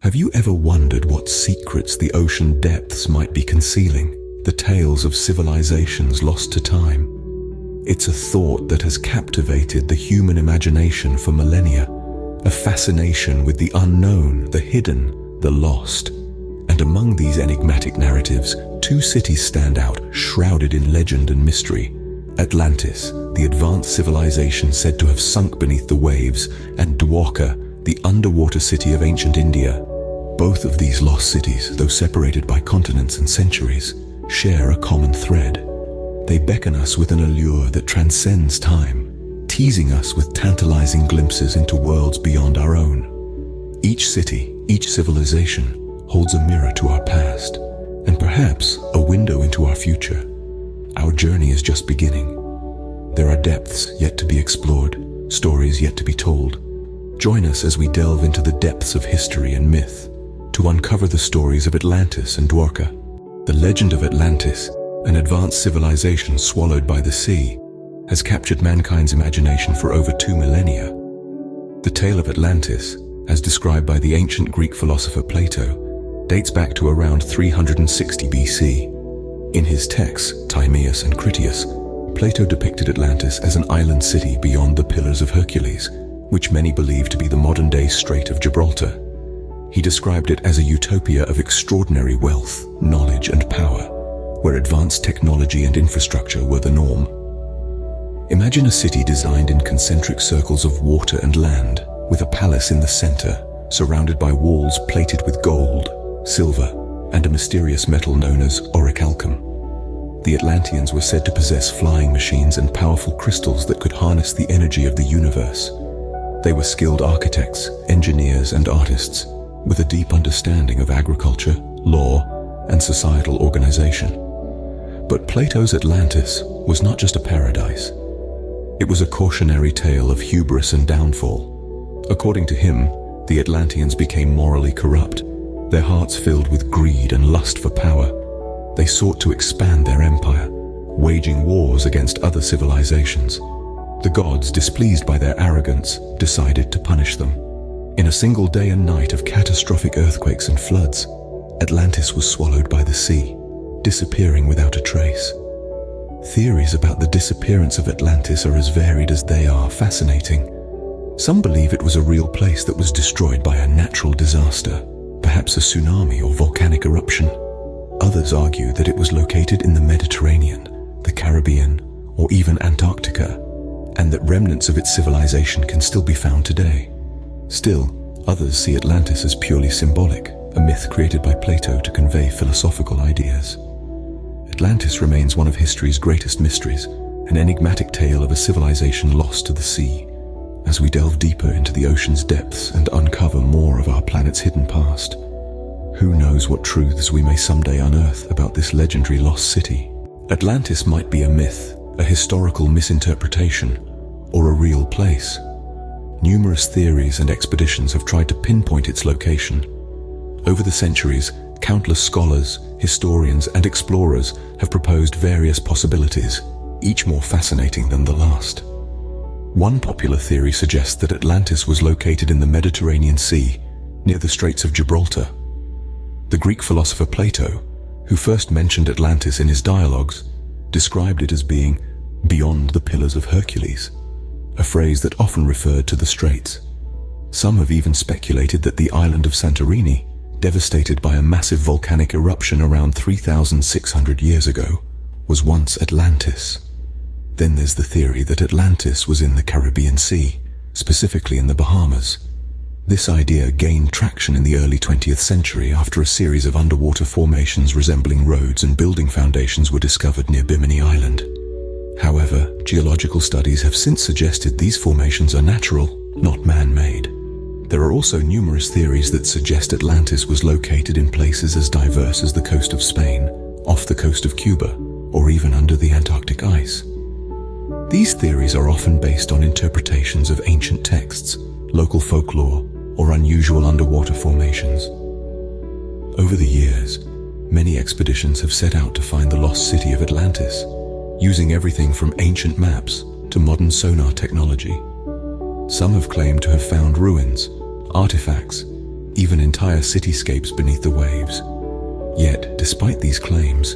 Have you ever wondered what secrets the ocean depths might be concealing? The tales of civilizations lost to time. It's a thought that has captivated the human imagination for millennia, a fascination with the unknown, the hidden, the lost. And among these enigmatic narratives, two cities stand out, shrouded in legend and mystery. Atlantis, the advanced civilization said to have sunk beneath the waves, and Dwarka, the underwater city of ancient India. Both of these lost cities, though separated by continents and centuries, share a common thread. They beckon us with an allure that transcends time, teasing us with tantalizing glimpses into worlds beyond our own. Each city, each civilization, holds a mirror to our past, and perhaps a window into our future. Our journey is just beginning. There are depths yet to be explored, stories yet to be told. Join us as we delve into the depths of history and myth to uncover the stories of Atlantis and Dwarka. The legend of Atlantis, an advanced civilization swallowed by the sea, has captured mankind's imagination for over 2 millennia. The tale of Atlantis, as described by the ancient Greek philosopher Plato, dates back to around 360 BC. In his texts, Timaeus and Critias, Plato depicted Atlantis as an island city beyond the Pillars of Hercules, which many believe to be the modern-day Strait of Gibraltar. He described it as a utopia of extraordinary wealth, knowledge, and power, where advanced technology and infrastructure were the norm. Imagine a city designed in concentric circles of water and land, with a palace in the center, surrounded by walls plated with gold, silver, and a mysterious metal known as Archaeological. The Atlanteans were said to possess flying machines and powerful crystals that could harness the energy of the universe. They were skilled architects, engineers, and artists, with a deep understanding of agriculture, law, and societal organization. But Plato's Atlantis was not just a paradise. It was a cautionary tale of hubris and downfall. According to him, the Atlanteans became morally corrupt, their hearts filled with greed and lust for power. They sought to expand their empire, waging wars against other civilizations. The gods, displeased by their arrogance, decided to punish them. In a single day and night of catastrophic earthquakes and floods, Atlantis was swallowed by the sea, disappearing without a trace. Theories about the disappearance of Atlantis are as varied as they are fascinating. Some believe it was a real place that was destroyed by a natural disaster, perhaps a tsunami or volcanic eruption. Others argue that it was located in the Mediterranean, the Caribbean, or even Antarctica, and that remnants of its civilization can still be found today. Still, others see Atlantis as purely symbolic, a myth created by Plato to convey philosophical ideas. Atlantis remains one of history's greatest mysteries, an enigmatic tale of a civilization lost to the sea. As we delve deeper into the ocean's depths and uncover more of our planet's hidden past, who knows what truths we may someday unearth about this legendary lost city? Atlantis might be a myth, a historical misinterpretation, or a real place. Numerous theories and expeditions have tried to pinpoint its location. Over the centuries, countless scholars, historians, and explorers have proposed various possibilities, each more fascinating than the last. One popular theory suggests that Atlantis was located in the Mediterranean Sea, near the Straits of Gibraltar. The Greek philosopher Plato, who first mentioned Atlantis in his dialogues, described it as being beyond the Pillars of Hercules, a phrase that often referred to the Straits. Some have even speculated that the island of Santorini, devastated by a massive volcanic eruption around 3,600 years ago, was once Atlantis. Then there's the theory that Atlantis was in the Caribbean Sea, specifically in the Bahamas. This idea gained traction in the early 20th century after a series of underwater formations resembling roads and building foundations were discovered near Bimini Island. However, geological studies have since suggested these formations are natural, not man-made. There are also numerous theories that suggest Atlantis was located in places as diverse as the coast of Spain, off the coast of Cuba, or even under the Antarctic ice. These theories are often based on interpretations of ancient texts, local folklore, or unusual underwater formations. Over the years, many expeditions have set out to find the lost city of Atlantis, using everything from ancient maps to modern sonar technology. Some have claimed to have found ruins, artifacts, even entire cityscapes beneath the waves. Yet, despite these claims,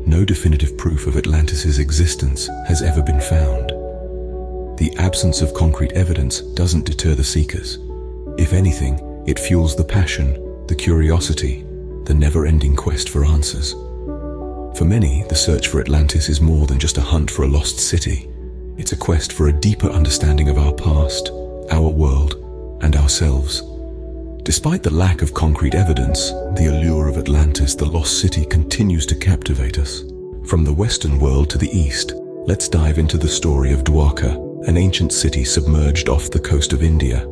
no definitive proof of Atlantis' existence has ever been found. The absence of concrete evidence doesn't deter the seekers. If anything, it fuels the passion, the curiosity, the never-ending quest for answers. For many, the search for Atlantis is more than just a hunt for a lost city. It's a quest for a deeper understanding of our past, our world, and ourselves. Despite the lack of concrete evidence, the allure of Atlantis, the lost city, continues to captivate us. From the Western world to the East, let's dive into the story of Dwarka, an ancient city submerged off the coast of India.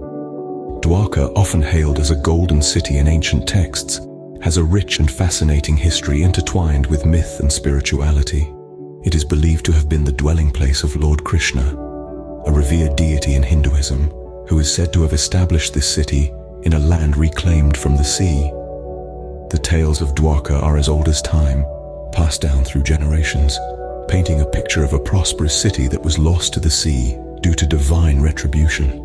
Dwarka, often hailed as a golden city in ancient texts, has a rich and fascinating history intertwined with myth and spirituality. It is believed to have been the dwelling place of Lord Krishna, a revered deity in Hinduism, who is said to have established this city in a land reclaimed from the sea. The tales of Dwarka are as old as time, passed down through generations, painting a picture of a prosperous city that was lost to the sea due to divine retribution.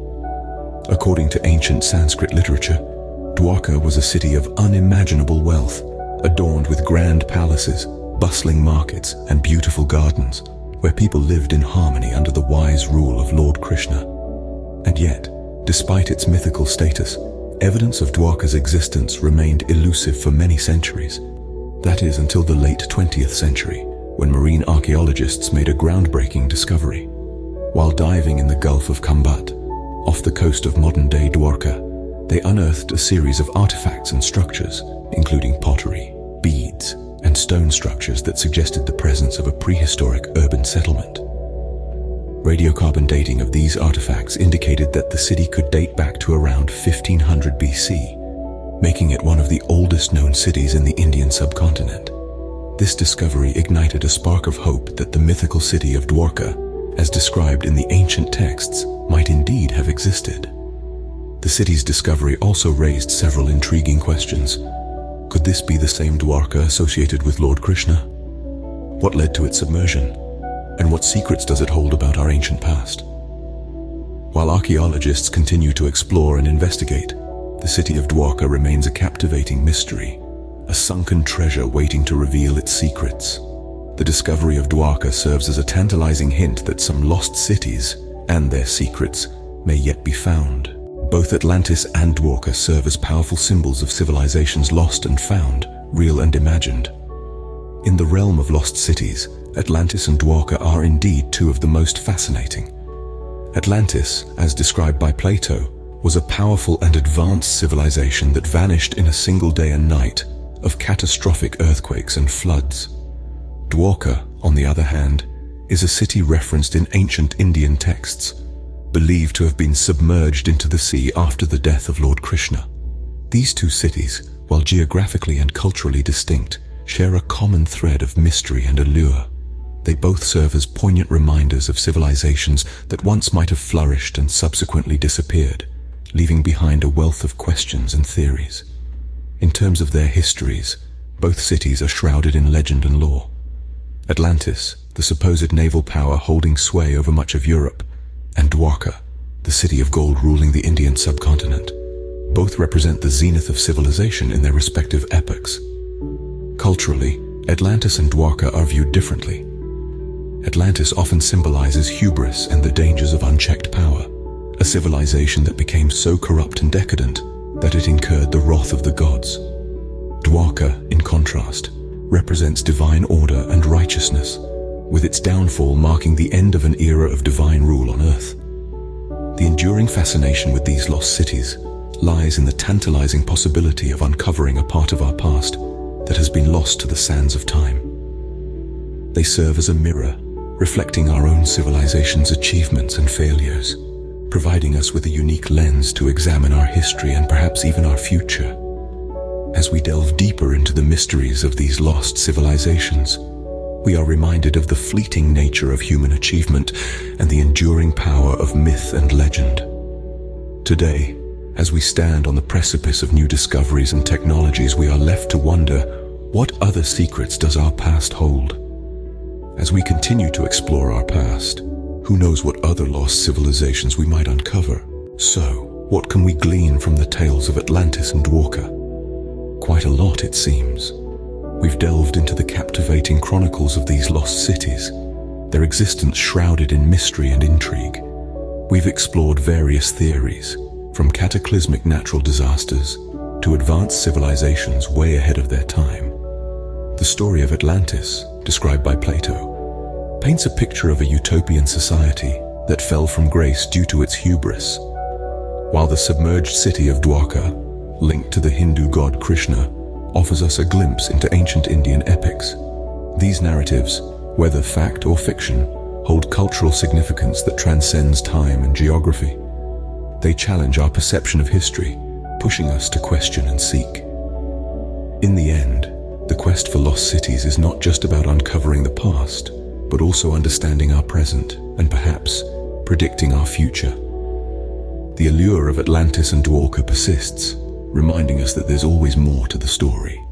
According to ancient Sanskrit literature, Dwarka was a city of unimaginable wealth, adorned with grand palaces, bustling markets, and beautiful gardens, where people lived in harmony under the wise rule of Lord Krishna. And yet, despite its mythical status, evidence of Dwarka's existence remained elusive for many centuries. That is, until the late 20th century, when marine archaeologists made a groundbreaking discovery. While diving in the Gulf of Kambat, off the coast of modern-day Dwarka, they unearthed a series of artifacts and structures, including pottery, beads, and stone structures that suggested the presence of a prehistoric urban settlement. Radiocarbon dating of these artifacts indicated that the city could date back to around 1500 BC, making it one of the oldest known cities in the Indian subcontinent. This discovery ignited a spark of hope that the mythical city of Dwarka, as described in the ancient texts, might indeed have existed. The city's discovery also raised several intriguing questions. Could this be the same Dwarka associated with Lord Krishna? What led to its submersion? And what secrets does it hold about our ancient past? While archaeologists continue to explore and investigate, the city of Dwarka remains a captivating mystery, a sunken treasure waiting to reveal its secrets. The discovery of Dwarka serves as a tantalizing hint that some lost cities and their secrets may yet be found. Both Atlantis and Dwarka serve as powerful symbols of civilizations lost and found, real and imagined. In the realm of lost cities, Atlantis and Dwarka are indeed two of the most fascinating. Atlantis, as described by Plato, was a powerful and advanced civilization that vanished in a single day and night of catastrophic earthquakes and floods. Dwarka, on the other hand, is a city referenced in ancient Indian texts, believed to have been submerged into the sea after the death of Lord Krishna. These two cities, while geographically and culturally distinct, share a common thread of mystery and allure. They both serve as poignant reminders of civilizations that once might have flourished and subsequently disappeared, leaving behind a wealth of questions and theories. In terms of their histories, both cities are shrouded in legend and lore. Atlantis, the supposed naval power holding sway over much of Europe, and Dwarka, the city of gold ruling the Indian subcontinent, both represent the zenith of civilization in their respective epochs. Culturally, Atlantis and Dwarka are viewed differently. Atlantis often symbolizes hubris and the dangers of unchecked power, a civilization that became so corrupt and decadent that it incurred the wrath of the gods. Dwarka, in contrast, represents divine order and righteousness, with its downfall marking the end of an era of divine rule on Earth. The enduring fascination with these lost cities lies in the tantalizing possibility of uncovering a part of our past that has been lost to the sands of time. They serve as a mirror, reflecting our own civilization's achievements and failures, providing us with a unique lens to examine our history and perhaps even our future. As we delve deeper into the mysteries of these lost civilizations, we are reminded of the fleeting nature of human achievement and the enduring power of myth and legend. Today, as we stand on the precipice of new discoveries and technologies, we are left to wonder, what other secrets does our past hold? As we continue to explore our past, who knows what other lost civilizations we might uncover? So, What can we glean from the tales of Atlantis and Dwarka? Quite a lot, it seems. We've delved into the captivating chronicles of these lost cities, their existence shrouded in mystery and intrigue. We've explored various theories, from cataclysmic natural disasters to advanced civilizations way ahead of their time. The story of Atlantis, described by Plato, paints a picture of a utopian society that fell from grace due to its hubris, while the submerged city of Dwarka, linked to the Hindu god Krishna, offers us a glimpse into ancient Indian epics. These narratives, whether fact or fiction, hold cultural significance that transcends time and geography. They challenge our perception of history, pushing us to question and seek. In the end, the quest for lost cities is not just about uncovering the past, but also understanding our present and perhaps predicting our future. The allure of Atlantis and Dwarka persists, reminding us that there's always more to the story.